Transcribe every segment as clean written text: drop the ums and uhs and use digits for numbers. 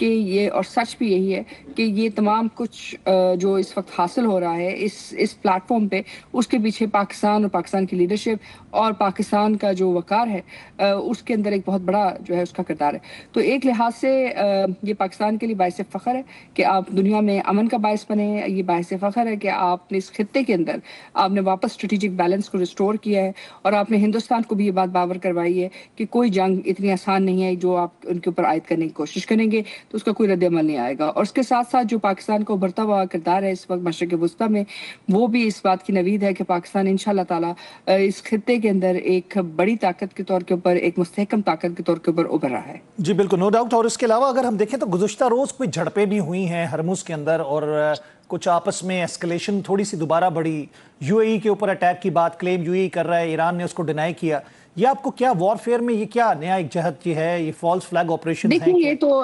کہ یہ، اور سچ بھی یہی ہے کہ یہ تمام کچھ جو اس وقت حاصل ہو رہا ہے اس پلیٹ فارم پہ، اس کے پیچھے پاکستان اور پاکستان کی لیڈرشپ اور پاکستان کا جو وقار ہے اس کے اندر ایک بہت بڑا جو ہے اس کا کردار ہے. تو ایک لحاظ سے یہ پاکستان کے لیے باعث فخر ہے کہ آپ دنیا میں امن کا باعث بنے ہیں. یہ باعث فخر ہے کہ آپ نے اس خطے کے اندر آپ نے واپس اسٹریٹجک بیلنس کو ریسٹور کیا ہے، اور آپ نے ہندوستان کو بھی یہ بات باور کروائی ہے کہ کوئی جنگ اتنی آسان نہیں ہے. جو آپ ان کے اوپر عائد کرنے کی کوشش کریں گے تو اس کا کوئی رد عمل نہیں آئے گا. اور اس کے ساتھ ساتھ جو پاکستان کا ابھرتا ہوا کردار ہے اس وقت مشرق وسطیٰ میں، وہ بھی اس بات کی نوید ہے کہ پاکستان انشاءاللہ تعالی اس خطے کے اندر ایک بڑی طاقت کے طور کے اوپر، ایک مستحکم طاقت کے طور کے اوپر ابھر رہا ہے. جی بالکل، نو ڈاؤٹ. اور اس کے علاوہ اگر ہم دیکھیں تو گزشتہ روز کوئی جھڑپیں بھی ہوئی ہیں ہرمز کے اندر، اور کچھ آپس میں ایسکلیشن تھوڑی سی دوبارہ بڑھی. یو اے ای کے اوپر اٹیک کی بات کلیم یو اے ای کر رہا ہے، ایران نے اس کو ڈینائی کیا. یہ آپ کو کیا وار فیئر میں یہ کیا نیا ایک جہد یہ ہے، یہ فالس فلیگ آپریشن ہیں؟ دیکھیں یہ تو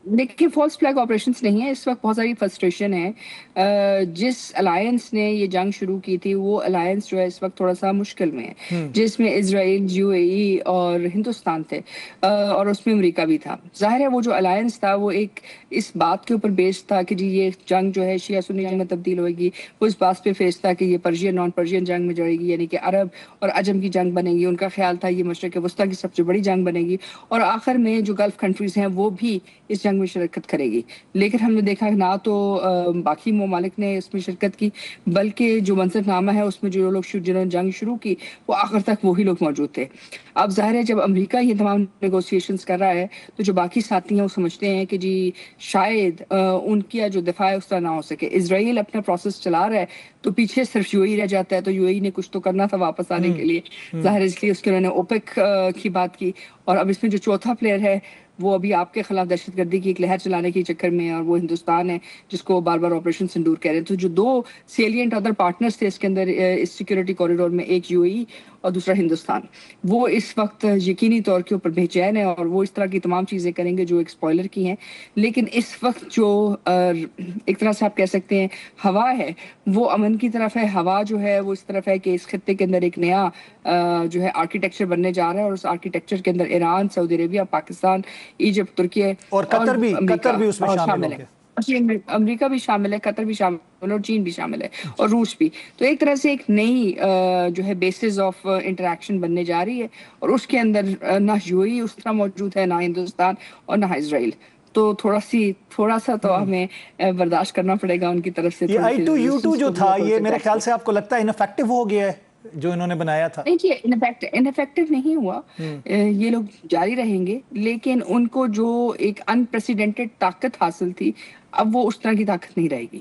دیکھیے فالس فلیگ آپریشنز نہیں ہیں. اس وقت بہت ساری فرسٹریشن ہے. جس الائنس نے یہ جنگ شروع کی تھی وہ الائنس جو ہے اس وقت تھوڑا سا مشکل میں ہے، جس میں اسرائیل، یو اے ای اور ہندوستان تھے، اور اس میں امریکہ بھی تھا. ظاہر ہے وہ جو الائنس تھا وہ ایک اس بات کے اوپر بیسڈ تھا کہ جی یہ جنگ جو ہے شیعہ سنی جنگ میں تبدیل ہوئے گی. وہ اس بات پہ فیس تھا کہ یہ پرشین نان پرشین جنگ میں جڑے گی، یعنی کہ عرب اور عجم کی جنگ بنے گی. ان کا خیال تھا یہ مشرق وسطیٰ کی سب سے بڑی جنگ بنے گی، اور آخر میں جو گلف کنٹریز ہیں وہ بھی اس جنگ میں شرکت کرے گی. لیکن ہم نے دیکھا نہ تو باقی ممالک نے اس میں شرکت کی، بلکہ جو منظرنامہ ہے اس میں جو لوگ جنہوں نے جنگ شروع کی وہ آخر تک وہی لوگ موجود تھے. اب ظاہر ہے جب امریکہ یہ تمام نیگوسیشنز کر رہا ہے تو جو باقی ساتھی ہیں وہ سمجھتے ہیں کہ جی شاید ان کی جو دفاع ہے اس طرح نہ ہو سکے. اسرائیل اپنا پروسیس چلا رہا ہے تو پیچھے صرف یو اے ای رہ جاتا ہے، تو یو اے ای نے کچھ تو کرنا تھا واپس آنے کے لیے. ظاہر ہے اس لیے اس کے انہوں نے اوپیک کی بات کی. اور اب اس میں جو چوتھا پلیئر ہے وہ ابھی آپ کے خلاف دہشت گردی کی ایک لہر چلانے کے چکر میں، اور وہ ہندوستان ہے جس کو بار بار آپریشن سندور کہہ رہے ہیں. تو جو دو سیلینٹ ادر پارٹنرز تھے اس کے اندر اس سیکورٹی کوریڈور میں، ایک یو اے ای اور دوسرا ہندوستان، وہ اس وقت یقینی طور کے اوپر بے چین ہے، اور وہ اس طرح کی تمام چیزیں کریں گے جو ایک سپوائلر کی ہیں. لیکن اس وقت جو ایک طرح سے آپ کہہ سکتے ہیں ہوا ہے وہ امن کی طرف ہے. ہوا جو ہے وہ اس طرف ہے کہ اس خطے کے اندر ایک نیا جو ہے آرکیٹیکچر بننے جا رہا ہے، اور اس آرکیٹیکچر کے اندر ایران، سعودی عربیہ، پاکستان، ایجپٹ، ترکیہ اور قطر بھی اس میں شامل ہے. امریکہ بھی شامل ہے، قطر بھی شامل ہے، اور چین بھی شامل ہے، اور روس بھی. تو ایک طرح سے ایک نئی جو ہے بیسز آف انٹریکشن بننے جا رہی ہے، اور اس کے اندر نہ یو اے ای اس طرح موجود ہے، نہ ہندوستان اور نہ اسرائیل. تو تھوڑا سا تو ہمیں برداشت کرنا پڑے گا ان کی طرف سے. یہ I2U2 جو تھا یہ میرے خیال سے آپ کو لگتا ہے انفیکٹو ہو گیا ہے جو انہوں نے بنایا تھا؟ نہیں، یہ انفیکٹو نہیں ہوا. یہ لوگ جاری رہیں گے، لیکن ان کو جو ایک انپریسیڈنٹڈ طاقت حاصل تھی اب وہ اس طرح کی طاقت نہیں رہے گی.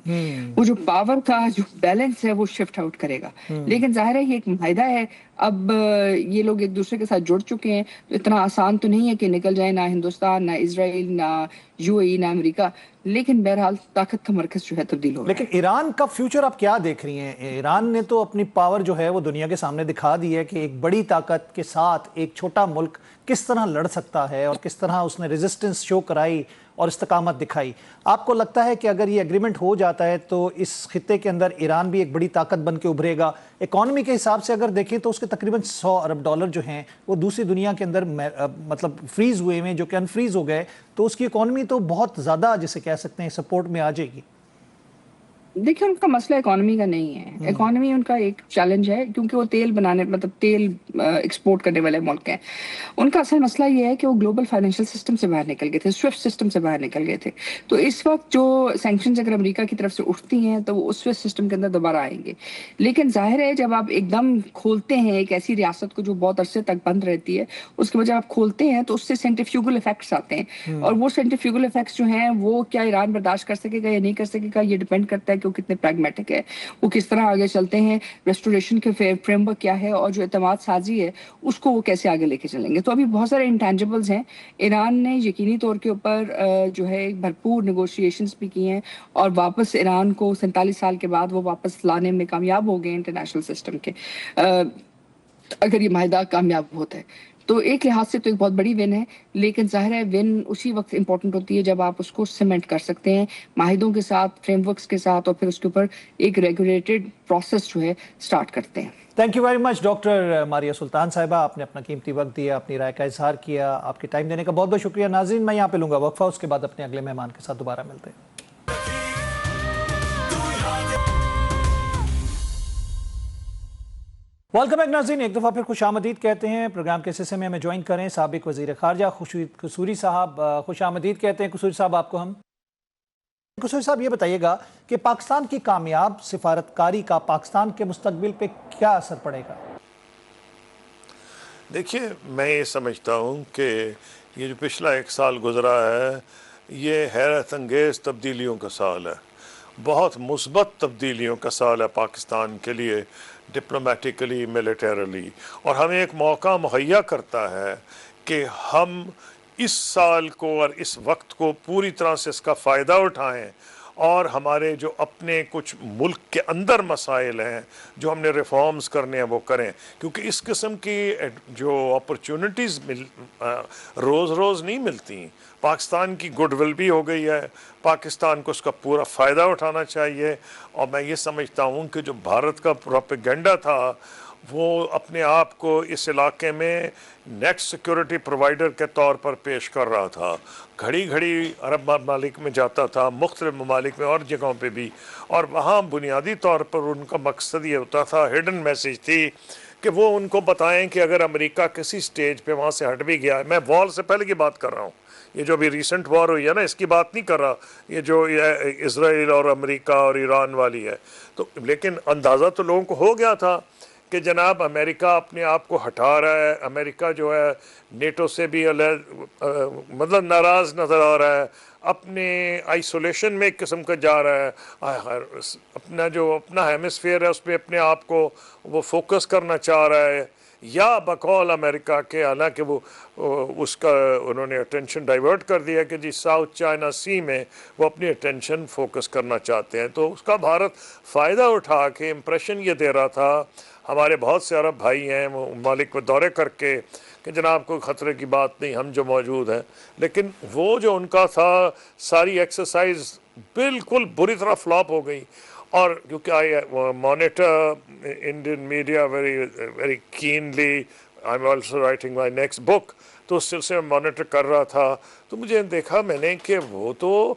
وہ جو پاور کا جو بیلنس ہے وہ شفٹ آؤٹ کرے گا. لیکن ظاہر ہے یہ ایک معاہدہ ہے. اب یہ لوگ ایک دوسرے کے ساتھ جڑ چکے ہیں، تو اتنا آسان تو نہیں ہے کہ نکل جائے، نہ ہندوستان، نہ اسرائیل، نہ یو اے ای، نہ امریکہ. لیکن بہرحال طاقت کا مرکز جو ہے تبدیل ہو رہا ہے. لیکن ایران کا فیوچر آپ کیا دیکھ رہی ہیں؟ ایران نے تو اپنی پاور جو ہے وہ دنیا کے سامنے دکھا دی ہے کہ ایک بڑی طاقت کے ساتھ ایک چھوٹا ملک کس طرح لڑ سکتا ہے، اور کس طرح اس نے ریزسٹنس شو کرائی اور استقامت دکھائی. آپ کو لگتا ہے کہ اگر یہ ایگریمنٹ ہو جاتا ہے تو اس خطے کے اندر ایران بھی ایک بڑی طاقت بن کے ابھرے گا؟ اکانومی کے حساب سے اگر دیکھیں تو اس کے تقریباً $100 ارب جو ہیں وہ دوسری دنیا کے اندر مطلب فریز ہوئے ہیں، جو کہ انفریز ہو گئے. تو اس کی اکانومی تو بہت زیادہ جسے کہہ سکتے ہیں سپورٹ میں آ جائے گی. دیکھیں ان کا مسئلہ اکانومی کا نہیں ہے. اکانومی ان کا ایک چیلنج ہے، کیونکہ وہ تیل بنانے مطلب تیل ایکسپورٹ کرنے والے ملک ہیں. ان کا اصل مسئلہ یہ ہے کہ وہ گلوبل فائنینشیل سسٹم سے باہر نکل گئے تھے، سوئفٹ سسٹم سے باہر نکل گئے تھے. تو اس وقت جو سینکشنز اگر امریکہ کی طرف سے اٹھتی ہیں تو وہ اس سوئفٹ سسٹم کے اندر دوبارہ آئیں گے. لیکن ظاہر ہے جب آپ ایک دم کھولتے ہیں ایک ایسی ریاست کو جو بہت عرصے تک بند رہتی ہے، اس کے بعد جب آپ کھولتے ہیں تو اس سے سینٹریفیوگل ایفیکٹس آتے ہیں. اور وہ سینٹریفیوگل ایفیکٹس جو ہیں وہ کیا ایران برداشت کر سکے گا یا نہیں کر سکے گا، یہ ڈیپینڈ کرتا ہے کہ وہ کتنے پریگمیٹک ہے، وہ کس طرح آگے چلتے ہیں، ریسٹوریشن کے فریم ورک کیا ہے، اور جو اعتماد سازی ہے اس کو وہ کیسے آگے لے کے چلیں گے. تو ابھی بہت سارے انٹینجبلز ہیں. ایران نے یقینی طور کے اوپر جو ہے بھرپور نیگوشیشنز بھی کی ہیں، اور واپس ایران کو 47 سال کے بعد وہ واپس لانے میں کامیاب ہو گئے انٹرنیشنل سسٹم کے، اگر یہ معاہدہ کامیاب ہوتا ہے. تو ایک لحاظ سے تو ایک بہت بڑی ون ہے، لیکن ظاہر ہے ون اسی وقت امپورٹنٹ ہوتی ہے جب آپ اس کو سیمنٹ کر سکتے ہیں معاہدوں کے ساتھ، فریم ورکس کے ساتھ، اور پھر اس کے اوپر ایک ریگولیٹڈ پروسیس جو ہے اسٹارٹ کرتے ہیں۔ Thank you very much doctor Maria Sultan صاحبہ، آپ نے اپنا قیمتی وقت دیا، اپنی رائے کا اظہار کیا، آپ کے ٹائم دینے کا بہت بہت شکریہ۔ ناظرین میں یہاں پہ لوں گا وقفہ، اس کے بعد اپنے اگلے مہمان کے ساتھ دوبارہ ملتے ہیں۔ ویلکم بیک ناظرین، ایک دفعہ پھر خوش آمدید کہتے ہیں۔ پروگرام کے حصے میں ہمیں جوائن کریں سابق وزیر خارجہ خورشید قصوری صاحب۔ خوش آمدید کہتے ہیں قصوری صاحب آپ کو ہم۔ قصوری صاحب یہ بتائیے گا کہ پاکستان کی کامیاب سفارتکاری کا پاکستان کے مستقبل پہ کیا اثر پڑے گا؟ دیکھیے، میں یہ سمجھتا ہوں کہ یہ جو پچھلا 1 سال گزرا ہے یہ حیرت انگیز تبدیلیوں کا سال ہے، بہت مثبت تبدیلیوں کا سال ہے پاکستان کے لیے، ڈپلومیٹیکلی، ملیٹریلی، اور ہمیں ایک موقع مہیا کرتا ہے کہ ہم اس سال کو اور اس وقت کو پوری طرح سے اس کا فائدہ اٹھائیں، اور ہمارے جو اپنے کچھ ملک کے اندر مسائل ہیں جو ہم نے ریفارمز کرنے ہیں وہ کریں، کیونکہ اس قسم کی جو اپرچونٹیز روز روز نہیں ملتی۔ پاکستان کی گڈ ول بھی ہو گئی ہے، پاکستان کو اس کا پورا فائدہ اٹھانا چاہیے، اور میں یہ سمجھتا ہوں کہ جو بھارت کا پروپیگنڈا تھا وہ اپنے آپ کو اس علاقے میں نیٹ سیکورٹی پرووائڈر کے طور پر پیش کر رہا تھا، گھڑی گھڑی عرب ممالک میں جاتا تھا، مختلف ممالک میں اور جگہوں پہ بھی، اور وہاں بنیادی طور پر ان کا مقصد یہ ہوتا تھا، ہڈن میسیج تھی کہ وہ ان کو بتائیں کہ اگر امریکہ کسی سٹیج پہ وہاں سے ہٹ بھی گیا ہے، میں وار سے پہلے کی بات کر رہا ہوں، یہ جو ابھی ریسنٹ وار ہوئی ہے نا اس کی بات نہیں کر رہا، یہ جو اسرائیل اور امریکہ اور ایران والی ہے، تو لیکن اندازہ تو لوگوں کو ہو گیا تھا کہ جناب امریکہ اپنے آپ کو ہٹا رہا ہے، امریکہ جو ہے نیٹو سے بھی مطلب ناراض نظر آ رہا ہے، اپنے آئسولیشن میں ایک قسم کا جا رہا ہے، اپنا جو اپنا ہیمسفیئر ہے اس پہ اپنے آپ کو وہ فوکس کرنا چاہ رہا ہے، یا بقول امریکہ کے، حالانکہ وہ اس کا انہوں نے اٹینشن ڈائیورٹ کر دیا کہ جی ساؤتھ چائنا سی میں وہ اپنی اٹینشن فوکس کرنا چاہتے ہیں، تو اس کا بھارت فائدہ اٹھا کے امپریشن یہ دے رہا تھا، ہمارے بہت سے عرب بھائی ہیں وہ ممالک کو دورے کر کے کہ جناب کوئی خطرے کی بات نہیں، ہم جو موجود ہیں، لیکن وہ جو ان کا تھا ساری ایکسرسائز بالکل بری طرح فلاپ ہو گئی، اور کیونکہ I monitor Indian media very keenly, I am also writing my next book, تو اس سلسلے میں مانیٹر کر رہا تھا، تو مجھے دیکھا میں نے کہ وہ تو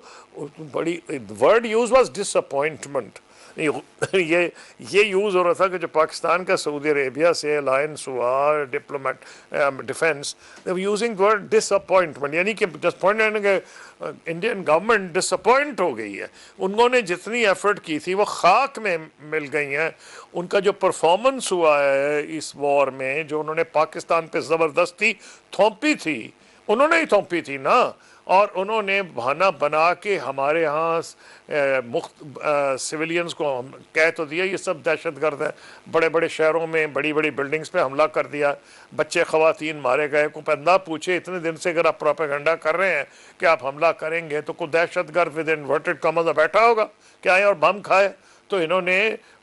بڑی word use was disappointment, یہ یوز ہو رہا تھا کہ جو پاکستان کا سعودی عربیہ سے الائنس ہوا ڈیفینس، یوزنگ ورڈ ڈس اپوائنٹمنٹ، یعنی کہ انڈین گورنمنٹ ڈس اپوائنٹ ہو گئی ہے، انہوں نے جتنی ایفرٹ کی تھی وہ خاک میں مل گئی ہیں، ان کا جو پرفارمنس ہوا ہے اس وار میں، جو انہوں نے پاکستان پہ زبردستی تھوپی تھی، انہوں نے ہی تھوپی تھی نا، اور انہوں نے بہانہ بنا کے ہمارے ہاں سویلینز کو کہہ تو دیا یہ سب دہشت گرد ہیں، بڑے بڑے شہروں میں بڑی بڑی بلڈنگز پہ حملہ کر دیا، بچے خواتین مارے گئے، کو پندہ پوچھے اتنے دن سے اگر آپ پروپیگنڈا کر رہے ہیں کہ آپ حملہ کریں گے تو کوئی دہشت گرد ود انورٹڈ کامز بیٹھا ہوگا کہ آئے اور بم کھائے، تو انہوں نے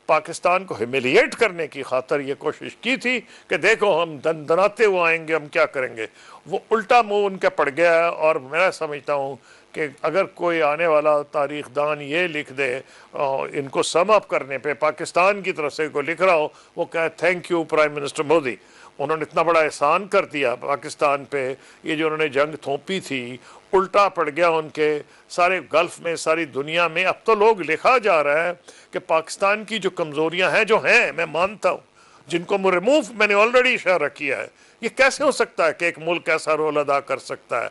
پاکستان کو ہیمیلیٹ کرنے کی خاطر یہ کوشش کی تھی کہ دیکھو ہم دناتے ہوئے آئیں گے، ہم کیا کریں گے، وہ الٹا منہ ان کے پڑ گیا ہے، اور میں سمجھتا ہوں کہ اگر کوئی آنے والا تاریخ دان یہ لکھ دے ان کو سم اپ کرنے پہ، پاکستان کی طرف سے کوئی لکھ رہا ہو، وہ کہے thank U prime minister Modi, انہوں نے اتنا بڑا احسان کر دیا پاکستان پہ، یہ جو انہوں نے جنگ تھوپی تھی الٹا پڑ گیا ان کے سارے گلف میں، ساری دنیا میں، اب تو لوگ لکھا جا رہا ہے کہ پاکستان کی جو کمزوریاں ہیں جو ہیں میں مانتا ہوں، جن کو ریموو میں نے آلریڈی اشارہ کیا ہے، یہ کیسے ہو سکتا ہے کہ ایک ملک ایسا رول ادا کر سکتا ہے،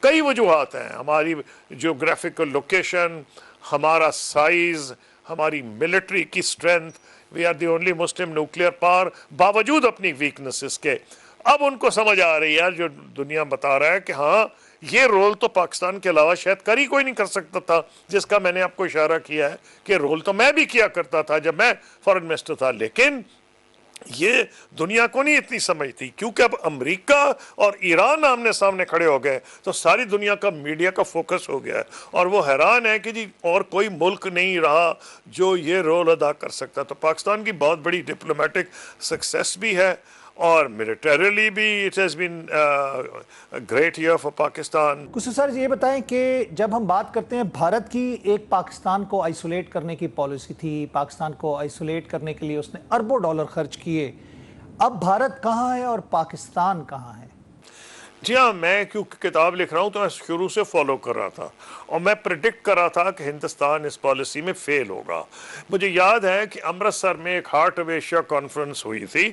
کئی وجوہات ہیں، ہماری جیوگرافیکل لوکیشن، ہمارا سائز، ہماری ملٹری کی strength, we are the only Muslim nuclear power, باوجود اپنی ویکنسز کے، اب ان کو سمجھ آ رہی ہے، جو دنیا بتا رہا ہے کہ ہاں یہ رول تو پاکستان کے علاوہ شاید کر ہی کوئی نہیں کر سکتا تھا، جس کا میں نے آپ کو اشارہ کیا ہے کہ رول تو میں بھی کیا کرتا تھا جب میں فارن منسٹر تھا، لیکن یہ دنیا کو نہیں اتنی سمجھتی، کیونکہ اب امریکہ اور ایران آمنے سامنے کھڑے ہو گئے تو ساری دنیا کا میڈیا کا فوکس ہو گیا ہے، اور وہ حیران ہے کہ جی اور کوئی ملک نہیں رہا جو یہ رول ادا کر سکتا، تو پاکستان کی بہت بڑی ڈپلومیٹک سکسیس بھی ہے، اور militarily بھی it has been a great year for Pakistan. خصوصی سر یہ بتائیں کہ جب ہم بات کرتے ہیں بھارت کی ایک پاکستان کو آئسولیٹ کرنے کی پالیسی تھی، پاکستان کو آئسولیٹ کرنے کے لیے اس نے اربوں ڈالر خرچ کیے، اب بھارت کہاں ہے اور پاکستان کہاں ہے؟ جی ہاں، میں کیونکہ کتاب لکھ رہا ہوں تو میں شروع سے فالو کر رہا تھا اور میں پریڈکٹ کر رہا تھا کہ ہندوستان اس پالیسی میں فیل ہوگا. مجھے یاد ہے کہ امرتسر میں ایک ہارٹ آف ایشیا کانفرنس ہوئی تھی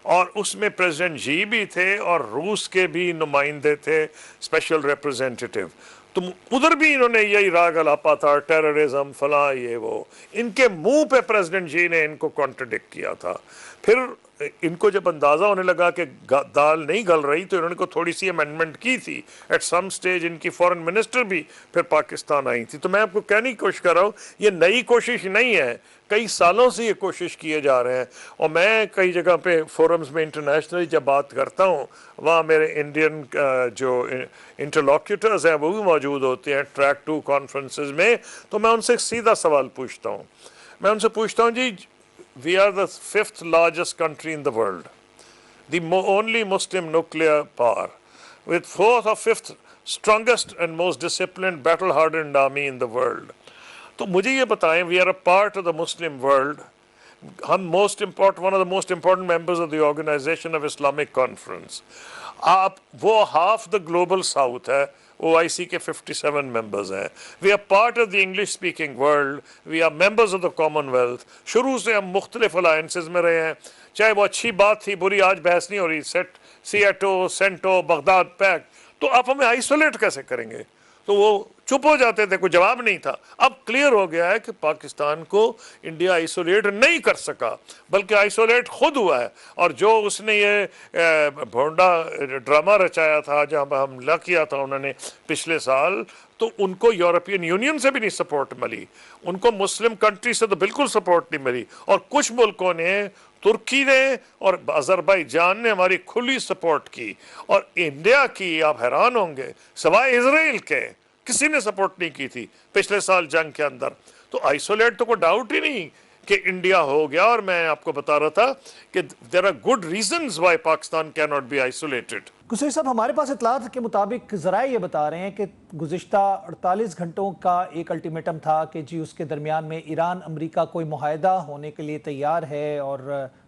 اور اس میں پریزیڈنٹ جی بھی تھے اور روس کے بھی نمائندے تھے، اسپیشل ریپرزینٹیٹیو. تو ادھر بھی انہوں نے یہی راگ الاپا تھا، ٹیررزم فلاں یہ وہ. ان کے منہ پہ پریزیڈنٹ جی نے ان کو کانٹرڈکٹ کیا تھا. پھر ان کو جب اندازہ ہونے لگا کہ دال نہیں گل رہی تو انہوں نے کو تھوڑی سی امینڈمنٹ کی تھی. ایٹ سم سٹیج ان کی فورن منسٹر بھی پھر پاکستان آئی تھی. تو میں آپ کو کہنے کی کوشش کر رہا ہوں یہ نئی کوشش نہیں ہے، کئی سالوں سے یہ کوشش کیے جا رہے ہیں. اور میں کئی جگہ پہ فورمز میں انٹرنیشنلی جب بات کرتا ہوں وہاں میرے انڈین جو انٹرلوکیوٹرز ہیں وہ بھی موجود ہوتے ہیں ٹریک 2 کانفرنسز میں. تو میں ان سے سیدھا سوال پوچھتا ہوں، میں ان سے پوچھتا ہوں جی we are the 5th largest country in the world, the only Muslim nuclear power, with 4th or 5th strongest and most disciplined battle-hardened army in the world. تو مجھے یہ بتائیں we are a part of the Muslim world. ہم one of the most important members of the Organization of Islamic Conference. آپ وہ half the global south ہے، OIC کے 57 members ہیں. We are part of the English speaking world. We are members of the Commonwealth. شروع سے ہم مختلف alliances میں رہے ہیں، چاہے وہ اچھی بات تھی بری آج بحث نہیں ہو رہی. سیٹو، سینٹو، بغداد پیکٹ. تو آپ ہمیں آئسولیٹ کیسے کریں گے؟ تو وہ چپ ہو جاتے تھے، کوئی جواب نہیں تھا. اب کلیئر ہو گیا ہے کہ پاکستان کو انڈیا آئسولیٹ نہیں کر سکا بلکہ آئسولیٹ خود ہوا ہے. اور جو اس نے یہ بھونڈا ڈرامہ رچایا تھا جب حملہ کیا تھا انہوں نے پچھلے سال، تو ان کو یورپین یونین سے بھی نہیں سپورٹ ملی، ان کو مسلم کنٹری سے تو بالکل سپورٹ نہیں ملی. اور کچھ ملکوں نے، ترکی نے اور آذربائیجان نے ہماری کھلی سپورٹ کی. اور انڈیا کی آپ حیران ہوں گے سوائے اسرائیل کے کسی نے سپورٹ نہیں کی تھی پچھلے سال جنگ کے اندر. تو آئسولیٹ تو کوئی ڈاؤٹ ہی نہیں کہ انڈیا ہو گیا. اور میں آپ کو بتا رہا تھا کہ there are good reasons why Pakistan cannot be isolated. Kasuri صاحب، ہمارے پاس اطلاعات کے مطابق ذرائع یہ بتا رہے ہیں کہ گزشتہ 48 گھنٹوں کا ایک الٹیمیٹم تھا کہ جی اس کے درمیان میں ایران امریکہ کوئی معاہدہ ہونے کے لیے تیار ہے. اور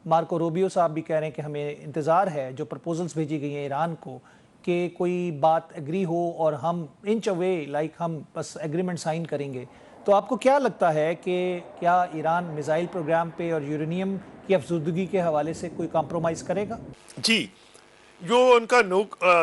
مارکو روبیو صاحب بھی کہہ رہے ہیں کہ ہمیں انتظار ہے جو پرپوزلز بھیجی گئی ہیں ایران کو کہ کوئی بات ایگری ہو اور ہم انچ اوے لائک ہم بس ایگریمنٹ سائن کریں گے. تو آپ کو کیا لگتا ہے کہ کیا ایران میزائل پروگرام پہ اور یورینیم کی افزودگی کے حوالے سے کوئی کمپرومائز کرے گا؟ جی، جو ان کا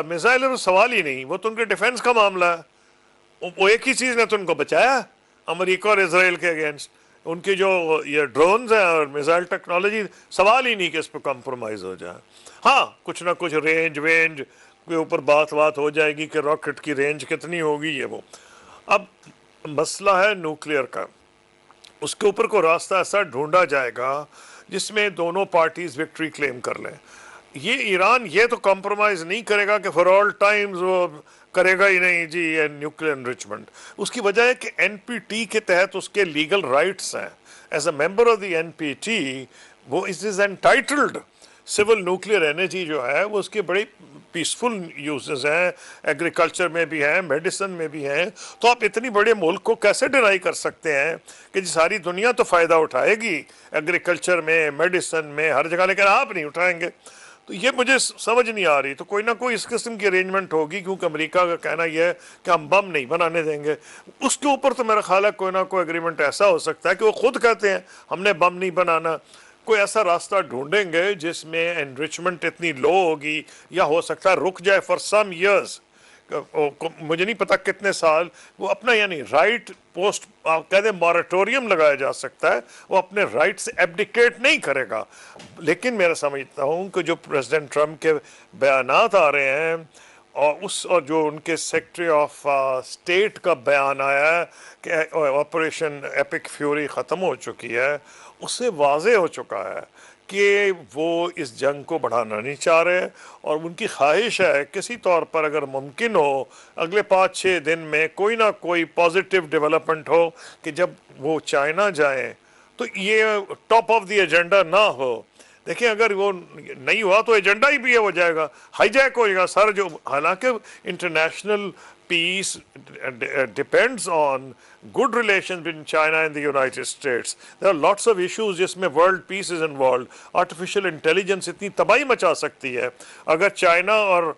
میزائل ہے سوال ہی نہیں، وہ تو ان کے ڈیفنس کا معاملہ ہے. وہ ایک ہی چیز نے تو ان کو بچایا امریکہ اور اسرائیل کے اگینسٹ. ان کی جو یہ ڈرونز ہیں اور میزائل ٹیکنالوجی، سوال ہی نہیں کہ اس پہ کمپرومائز ہو جائے. ہاں کچھ نہ کچھ رینج کے اوپر بات ہو جائے گی کہ راکٹ کی رینج کتنی ہوگی یہ وہ. اب مسئلہ ہے نیوکلیئر کا، اس کے اوپر کو راستہ ایسا ڈھونڈا جائے گا جس میں دونوں پارٹیز وکٹری کلیم کر لیں. یہ ایران یہ تو کمپرومائز نہیں کرے گا کہ فار آل ٹائمز وہ کرے گا ہی نہیں جی یہ نیوکلیئر انریچمنٹ. اس کی وجہ ہے کہ این پی ٹی کے تحت اس کے لیگل رائٹس ہیں. As a member of the N P T وہ is entitled. Civil nuclear energy جو ہے وہ اس کے بڑے پیسفل یوزز ہیں، ایگریکلچر میں بھی ہیں، میڈیسن میں بھی ہیں. تو آپ اتنی بڑے ملک کو کیسے ڈینائی کر سکتے ہیں کہ جی ساری دنیا تو فائدہ اٹھائے گی ایگریکلچر میں، میڈیسن میں، ہر جگہ، لیکن آپ نہیں اٹھائیں گے. تو یہ مجھے سمجھ نہیں آ رہی. تو کوئی نہ کوئی اس قسم کی ارینجمنٹ ہوگی کیونکہ امریکہ کا کہنا یہ ہے کہ ہم بم نہیں بنانے دیں گے. اس کے اوپر تو میرا خیال ہے کوئی نہ کوئی اگریمنٹ ایسا ہو سکتا ہے کہ وہ خود کہتے ہیں ہم نے بم نہیں بنانا. کوئی ایسا راستہ ڈھونڈیں گے جس میں انریچمنٹ اتنی لو ہوگی یا ہو سکتا ہے رک جائے فار سم ایئرز، مجھے نہیں پتا کتنے سال. وہ اپنا یعنی رائٹ پوسٹ آپ کہہ دیں مورٹوریم لگایا جا سکتا ہے، وہ اپنے رائٹ سے ایبڈیکیٹ نہیں کرے گا. لیکن میں سمجھتا ہوں کہ جو پریزیڈنٹ ٹرمپ کے بیانات آ رہے ہیں اور جو ان کے سیکرٹری آف اسٹیٹ کا بیان آیا ہے کہ آپریشن ایپک فیوری ختم ہو چکی ہے، اس سے واضح ہو چکا ہے کہ وہ اس جنگ کو بڑھانا نہیں چاہ رہے. اور ان کی خواہش ہے کسی طور پر اگر ممکن ہو اگلے 5-6 دن میں کوئی نہ کوئی پازیٹیو ڈیولپمنٹ ہو کہ جب وہ چائنا جائیں تو یہ ٹاپ آف دی ایجنڈا نہ ہو دیکھیں اگر وہ نہیں ہوا تو ایجنڈا ہی بھی ہے ہو جائے گا, ہائی جیک ہو جائے گا سر. جو حالانکہ international peace depends on good relations between China and the United States. There are lots of issues جس میں world peace is involved. Artificial intelligence اتنی تباہی مچا سکتی ہے اگر چائنا اور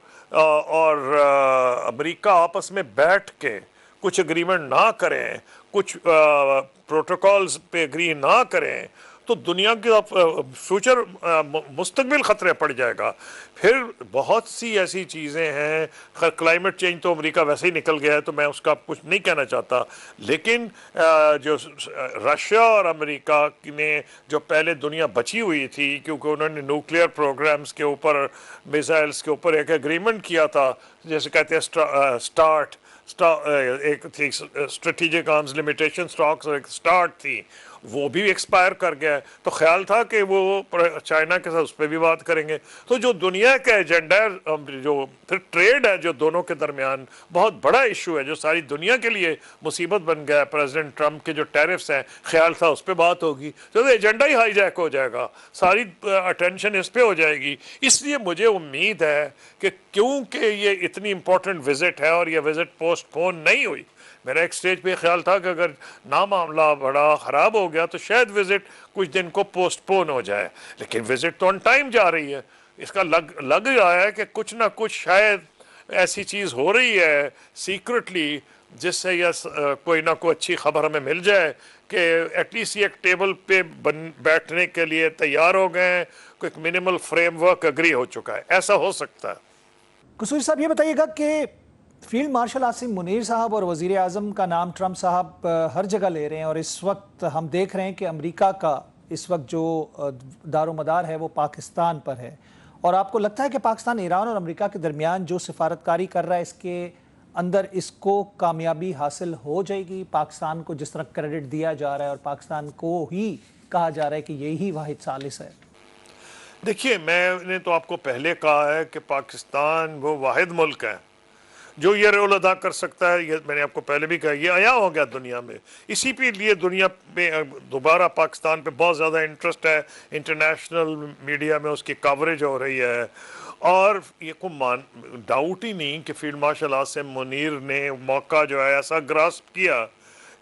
امریکہ آپس میں بیٹھ کے کچھ اگریمنٹ نہ کریں, کچھ پروٹوکالز پہ اگری نہ کریں, تو دنیا کا فیوچر مستقبل خطرے پڑ جائے گا. پھر بہت سی ایسی چیزیں ہیں, کلائمیٹ چینج تو امریکہ ویسے ہی نکل گیا ہے تو میں اس کا کچھ نہیں کہنا چاہتا, لیکن جو رشیا اور امریکہ نے جو پہلے دنیا بچی ہوئی تھی کیونکہ انہوں نے نیوکلیئر پروگرامز کے اوپر, میزائلز کے اوپر ایک اگریمنٹ کیا تھا جیسے کہتے ہیں ایک تھی اسٹریٹجک آرمز لمیٹیشن اسٹاکس, ایک سٹارٹ تھی, وہ بھی ایکسپائر کر گیا ہے. تو خیال تھا کہ وہ چائنا کے ساتھ اس پہ بھی بات کریں گے. تو جو دنیا کا ایجنڈا ہے, جو پھر ٹریڈ ہے جو دونوں کے درمیان بہت بڑا ایشو ہے جو ساری دنیا کے لیے مصیبت بن گیا ہے, پریزیڈنٹ ٹرمپ کے جو ٹیرفس ہیں, خیال تھا اس پہ بات ہوگی تو ایجنڈا ہی ہائی جیک ہو جائے گا, ساری اٹینشن اس پہ ہو جائے گی. اس لیے مجھے امید ہے کہ کیونکہ یہ اتنی امپورٹنٹ وزٹ ہے اور یہ وزٹ پوسٹ پون نہیں ہوئی, میرا ایک سٹیج پہ خیال تھا کہ اگر نہ معاملہ بڑا خراب ہو گیا تو شاید وزٹ کچھ دن کو پوسٹ پون ہو جائے, لیکن وزٹ تو آن ٹائم جا رہی ہے. اس کا لگ رہا ہے کہ کچھ نہ کچھ شاید ایسی چیز ہو رہی ہے سیکرٹلی جس سے یہ کوئی نہ کوئی اچھی خبر ہمیں مل جائے کہ ایٹ لیسٹ ایک ٹیبل پہ بیٹھنے کے لیے تیار ہو گئے ہیں, کوئی منیمل فریم ورک اگری ہو چکا ہے. ایسا ہو سکتا ہے. قصوری صاحب یہ بتائیے گا کہ فیلڈ مارشل عاصم منیر صاحب اور وزیر اعظم کا نام ٹرمپ صاحب ہر جگہ لے رہے ہیں, اور اس وقت ہم دیکھ رہے ہیں کہ امریکہ کا اس وقت جو دار و مدار ہے وہ پاکستان پر ہے, اور آپ کو لگتا ہے کہ پاکستان ایران اور امریکہ کے درمیان جو سفارتکاری کر رہا ہے اس کے اندر اس کو کامیابی حاصل ہو جائے گی؟ پاکستان کو جس طرح کریڈٹ دیا جا رہا ہے اور پاکستان کو ہی کہا جا رہا ہے کہ یہی واحد ثالث ہے. دیکھیے میں نے تو آپ کو پہلے کہا ہے کہ پاکستان وہ واحد ملک ہے جو یہ رول ادا کر سکتا ہے. یہ میں نے آپ کو پہلے بھی کہا, یہ عیاں ہو گیا دنیا میں. اسی پہ لیے دنیا میں دوبارہ پاکستان پہ بہت زیادہ انٹرسٹ ہے, انٹرنیشنل میڈیا میں اس کی کوریج ہو رہی ہے. اور یہ کوئی ڈاؤٹ ہی نہیں کہ فیلڈ مارشل عاصم منیر نے موقع جو ہے ایسا گراسپ کیا,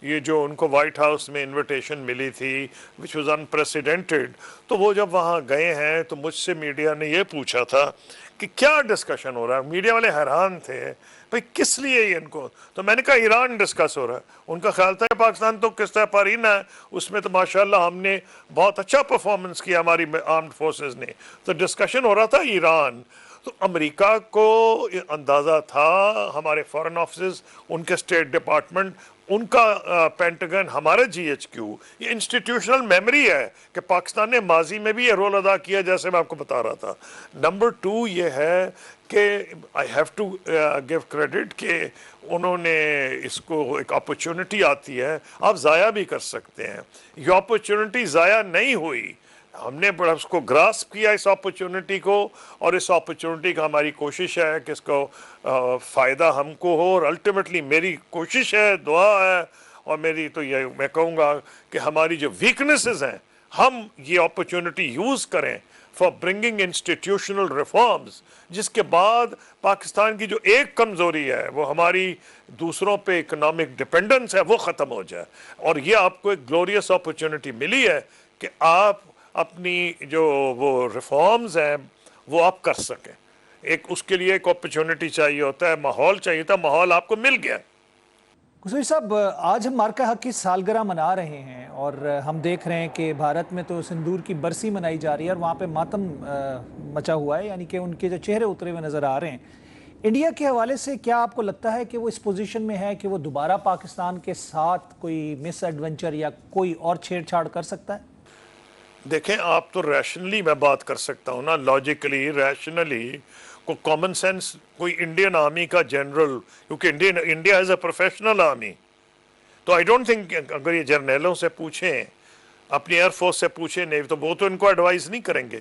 یہ جو ان کو وائٹ ہاؤس میں انویٹیشن ملی تھی وچ واز انپریسیڈنٹڈ, تو وہ جب وہاں گئے ہیں تو مجھ سے میڈیا نے یہ پوچھا تھا کہ کیا ڈسکشن ہو رہا ہے. میڈیا والے حیران تھے بھئی کس لیے یہ ان کو, تو میں نے کہا ایران ڈسکس ہو رہا ہے. ان کا خیال تھا کہ پاکستان تو کس طرح پارینہ ہے, اس میں تو ماشاءاللہ ہم نے بہت اچھا پرفارمنس کیا ہماری آرمڈ فورسز نے, تو ڈسکشن ہو رہا تھا ایران. تو امریکہ کو اندازہ تھا, ہمارے فارن آفیسز, ان کے اسٹیٹ ڈپارٹمنٹ, ان کا پینٹاگن, ہمارا جی ایچ کیو, یہ انسٹیٹیوشنل میموری ہے کہ پاکستان نے ماضی میں بھی یہ رول ادا کیا جیسے میں آپ کو بتا رہا تھا. نمبر 2 یہ ہے کہ I have to give credit کہ انہوں نے اس کو ایک اپرچونٹی آتی ہے, آپ ضائع بھی کر سکتے ہیں. یہ اپرچونٹی ضائع نہیں ہوئی, ہم نے بڑا اس کو گراسپ کیا اس اپرچونٹی کو, اور اس اپرچونٹی کا ہماری کوشش ہے کہ اس کو فائدہ ہم کو ہو. اور الٹیمیٹلی میری کوشش ہے, دعا ہے, اور میری تو یہ میں کہوں گا کہ ہماری جو ویکنیسز ہیں ہم یہ اپرچونٹی یوز کریں فار برنگنگ انسٹیٹیوشنل ریفارمز, جس کے بعد پاکستان کی جو ایک کمزوری ہے وہ ہماری دوسروں پہ اکنامک ڈپینڈنس ہے وہ ختم ہو جائے. اور یہ آپ کو ایک گلوریس اپرچونٹی ملی ہے کہ آپ اپنی جو وہ ریفارمز ہیں وہ آپ کر سکیں. ایک اس کے لیے ایک اپرچونٹی چاہیے ہوتا ہے, ماحول چاہیے تھا, ماحول آپ کو مل گیا. قصوری صاحب آج ہم مارکہ حق کی سالگرہ منا رہے ہیں, اور ہم دیکھ رہے ہیں کہ بھارت میں تو سندور کی برسی منائی جا رہی ہے اور وہاں پہ ماتم مچا ہوا ہے, یعنی کہ ان کے جو چہرے اترے ہوئے نظر آ رہے ہیں. انڈیا کے حوالے سے کیا آپ کو لگتا ہے کہ وہ اس پوزیشن میں ہے کہ وہ دوبارہ پاکستان کے ساتھ کوئی مس ایڈونچر یا کوئی اور چھیڑ چھاڑ کر سکتا ہے؟ دیکھیں آپ تو ریشنلی میں بات کر سکتا ہوں نا, لاجیکلی, ریشنلی, کو کامن سینس, کوئی انڈین آرمی کا جنرل, کیونکہ India as a professional army, تو آئی ڈونٹ تھنک اگر یہ جرنیلوں سے پوچھیں, اپنی ایئر فورس سے پوچھیں, نہیں تو وہ تو ان کو ایڈوائز نہیں کریں گے.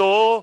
2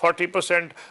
40%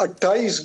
88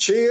6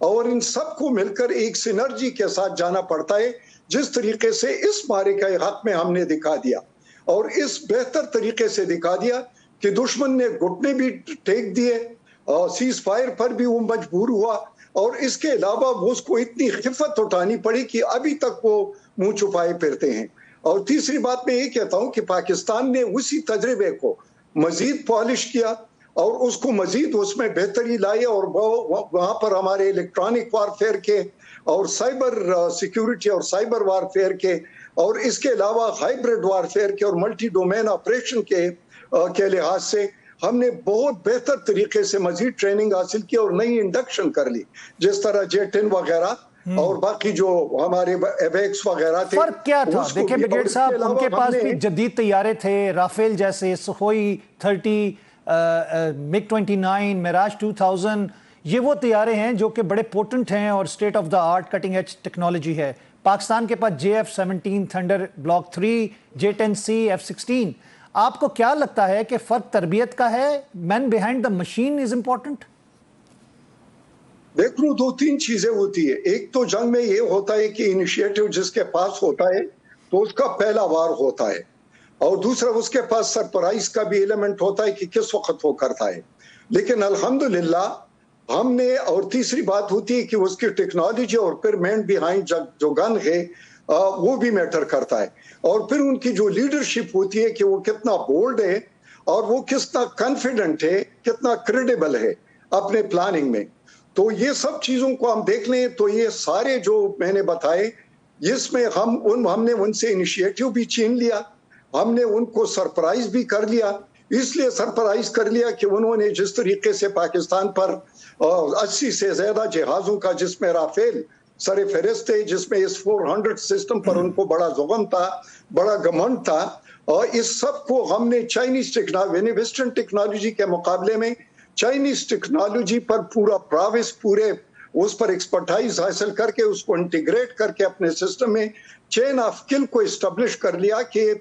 اور ان سب کو مل کر ایک سینرجی کے ساتھ جانا پڑتا ہے، جس طریقے سے اس معرکہ حق میں ہم نے دکھا دیا، اور اس بہتر طریقے سے دکھا دیا کہ دشمن نے گھٹنے بھی ٹیک دیے، سیز فائر پر بھی وہ مجبور ہوا، اور اس کے علاوہ وہ اس کو اتنی خفت اٹھانی پڑی کہ ابھی تک وہ منہ چھپائے پھرتے ہیں۔ اور تیسری بات میں یہ کہتا ہوں کہ پاکستان نے اسی تجربے کو مزید پالش کیا اور اس کو مزید اس میں بہتری لائی، اور وہاں پر ہمارے الیکٹرانک وارفیئر کے اور سائبر سیکیورٹی اور سائبر وارفیئر کے، اور اس کے علاوہ ہائیبرڈ وارفیئر کے اور ملٹی ڈومین آپریشن کے لحاظ سے ہم نے بہت بہتر طریقے سے مزید ٹریننگ حاصل کی اور نئی انڈکشن کر لی، جس طرح J-10 وغیرہ اور باقی جو ہمارے ایویکس وغیرہ تھے۔ فرق کیا تھا؟ دیکھیں بریگیڈ صاحب، ان کے پاس بھی جدید طیارے تھے، رافیل جیسے، سخوئی 30، MiG 29، میراج 2000، یہ وہ طیارے ہیں جو کہ بڑے پوٹنٹ ہیں اور state of the art cutting edge technology ہے۔ پاکستان کے پاس JF-17 thunder block 3، J-10C، F-16۔ آپ کو کیا لگتا ہے کہ فرق تربیت کا ہے؟ Man behind the machine is important? دیکھ لو، دو تین چیزیں ہوتی ہے۔ ایک تو جنگ میں یہ ہوتا ہے کہ انیشیٹو جس کے پاس ہوتا ہے تو اس کا پہلا وار ہوتا ہے، اور دوسرا اس کے پاس سرپرائز کا بھی ایلیمنٹ ہوتا ہے کہ کس وقت وہ کرتا ہے۔ لیکن الحمدللہ ہم نے، اور تیسری بات ہوتی ہے کہ اس کی ٹیکنالوجی اور پھر مین بیہائنڈ جو گن ہے وہ بھی میٹر کرتا ہے، اور پھر ان کی جو لیڈرشپ ہوتی ہے کہ وہ کتنا بولڈ ہے اور وہ کتنا کانفیڈنٹ ہے، کتنا کریڈیبل ہے اپنے پلاننگ میں۔ تو یہ سب چیزوں کو ہم دیکھ لیں تو یہ سارے جو میں نے بتائے، اس میں ہم نے ان سے انیشیٹو بھی چھین لیا، ہم نے ان کو سرپرائز بھی کر لیا۔ اس لیے سرپرائز کر لیا کہ انہوں نے جس طریقے سے پاکستان پر 80 سے زیادہ جہازوں کا، جس میں رافیل سر فہرست ہے، جس میں S-400 سسٹم پر ان کو بڑا زغم تھا، بڑا گھمنڈ تھا، اور اس سب کو ہم نے چائنیز ٹیکنالوجی، ویسٹرن ٹیکنالوجی کے مقابلے میں چائنیز ٹیکنالوجی پر پورا پراوس، پورے اس پر ایکسپرٹائز حاصل کر کے اس کو انٹیگریٹ کر کے اپنے سسٹم میں چین آف کل کو اسٹیبلش کر لیا کہ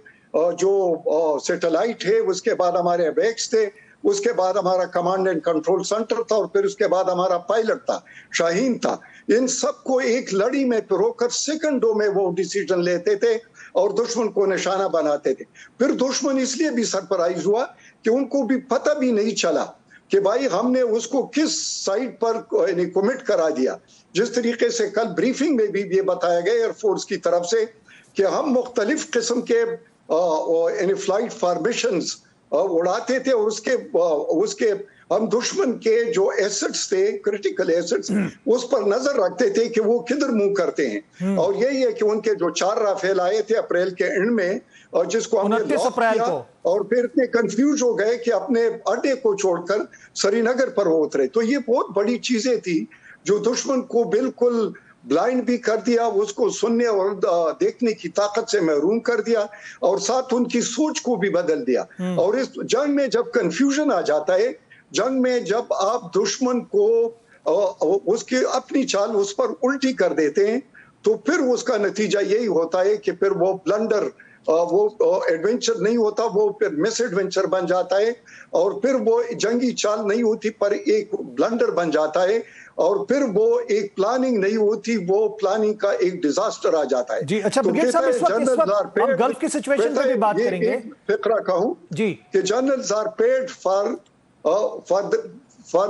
جو سیٹلائٹ ہے، اس کے بعد ہمارے ایویکس تھے، اس کے بعد ہمارا کمانڈ اینڈ کنٹرول سینٹر تھا، اور پھر اس کے بعد ہمارا پائلٹ تھا، شاہین تھا۔ ان سب کو ایک لڑی میں پرو کر سیکنڈوں میں وہ ڈیسیجن لیتے تھے اور دشمن کو نشانہ بناتے تھے۔ پھر دشمن اس لیے بھی سرپرائز ہوا کہ ان کو بھی پتہ بھی نہیں چلا کہ بھائی ہم نے اس کو کس سائٹ پر کمٹ کرا دیا۔ جس طریقے سے کل بریفنگ میں بھی یہ بتایا گیا ایئر فورس کی طرف سے کہ ہم مختلف قسم کے فلائٹ فارمیشنز اڑاتے تھے، اور اس کے ہم دشمن کے جو ایسٹس تھے، کرٹیکل ایسٹس، اس پر نظر رکھتے تھے کہ وہ کدھر منہ کرتے ہیں۔ اور یہی ہے کہ ان کے جو 4 رافیل آئے تھے اپریل کے اینڈ میں، اور جس کو ہم نے لاک کیا، اور پھر اتنے کنفیوز ہو گئے کہ اپنے اڈے کو چھوڑ کر سری نگر پر وہ اترے۔ تو یہ بہت بڑی چیزیں تھی جو دشمن کو بالکل بلائنڈ بھی کر دیا، اس کو سننے اور دیکھنے کی طاقت سے محروم کر دیا، اور ساتھ ان کی سوچ کو بھی بدل دیا۔ اور اس جنگ میں جب کنفیوژن آ جاتا ہے، جنگ میں جب آپ دشمن کو اس کی اپنی چال اس پر الٹی کر دیتے ہیں، تو پھر اس کا نتیجہ یہی ہوتا ہے کہ پھر وہ بلنڈر، وہ ایڈونچر نہیں ہوتا، وہ پھر مس ایڈونچر بن جاتا ہے، اور پھر وہ جنگی چال نہیں ہوتی پر ایک بلنڈر بن جاتا ہے، اور پھر وہ ایک پلاننگ نہیں ہوتی، وہ پلاننگ کا ایک ڈیزاسٹر آ جاتا ہے۔ جی اچھا بریگیڈ صاحب، اس وقت ہم گلف کی سچویشن پہ بھی بات کریں گے۔ فقرہ کہوں جی کہ generals are paid for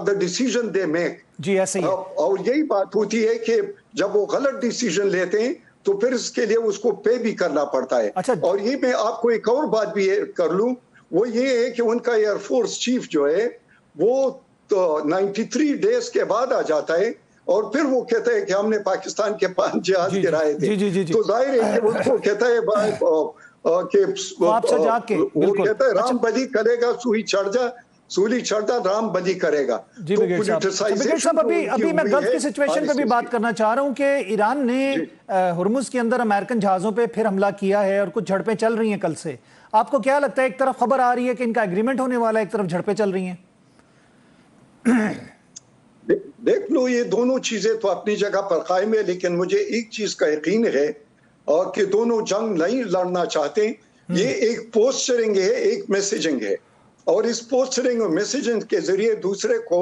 the decision they make. جی ایسے ہی، اور یہی بات ہوتی ہے کہ جب وہ غلط ڈیسیژن لیتے ہیں تو پھر اس کے لیے اس کو پے بھی کرنا پڑتا ہے۔ اور یہ میں آپ کو ایک اور بات بھی کر لوں، وہ یہ ہے کہ ان کا ایئر فورس چیف جو ہے وہ 93 ڈیز کے بعد آ جاتا ہے، اور پھر وہ کہتا ہے کہ ہم نے پاکستان کے 5 جہاز گرائے تھے۔ تو ظاہر ہے کہ اس کو کہتا ہے کہ وہ کہتا ہے رام بلی کرے گا، سولی چڑھ جا، رام بلی کرے گا۔ جی بریگیڈ صاحب، ابھی میں گلف کی سچویشن پہ بھی بات کرنا چاہ رہا ہوں کہ ایران نے ہرمز کے اندر امریکن جہازوں پہ پھر حملہ کیا ہے، اور کچھ جھڑپیں چل رہی ہیں کل سے۔ آپ کو کیا لگتا ہے، ایک طرف خبر آ رہی ہے کہ ان کا ایگریمنٹ ہونے والا ہے، ایک طرف جھڑپیں چل رہی ہیں؟ دیکھ لو، یہ دونوں چیزیں تو اپنی جگہ پر قائم ہے، لیکن مجھے ایک چیز کا یقین ہے کہ دونوں جنگ نہیں لڑنا چاہتے۔ یہ ایک پوسچرنگ ہے، ایک میسیجنگ ہے، اور اس پوسچرنگ اور میسیجنگ کے ذریعے دوسرے کو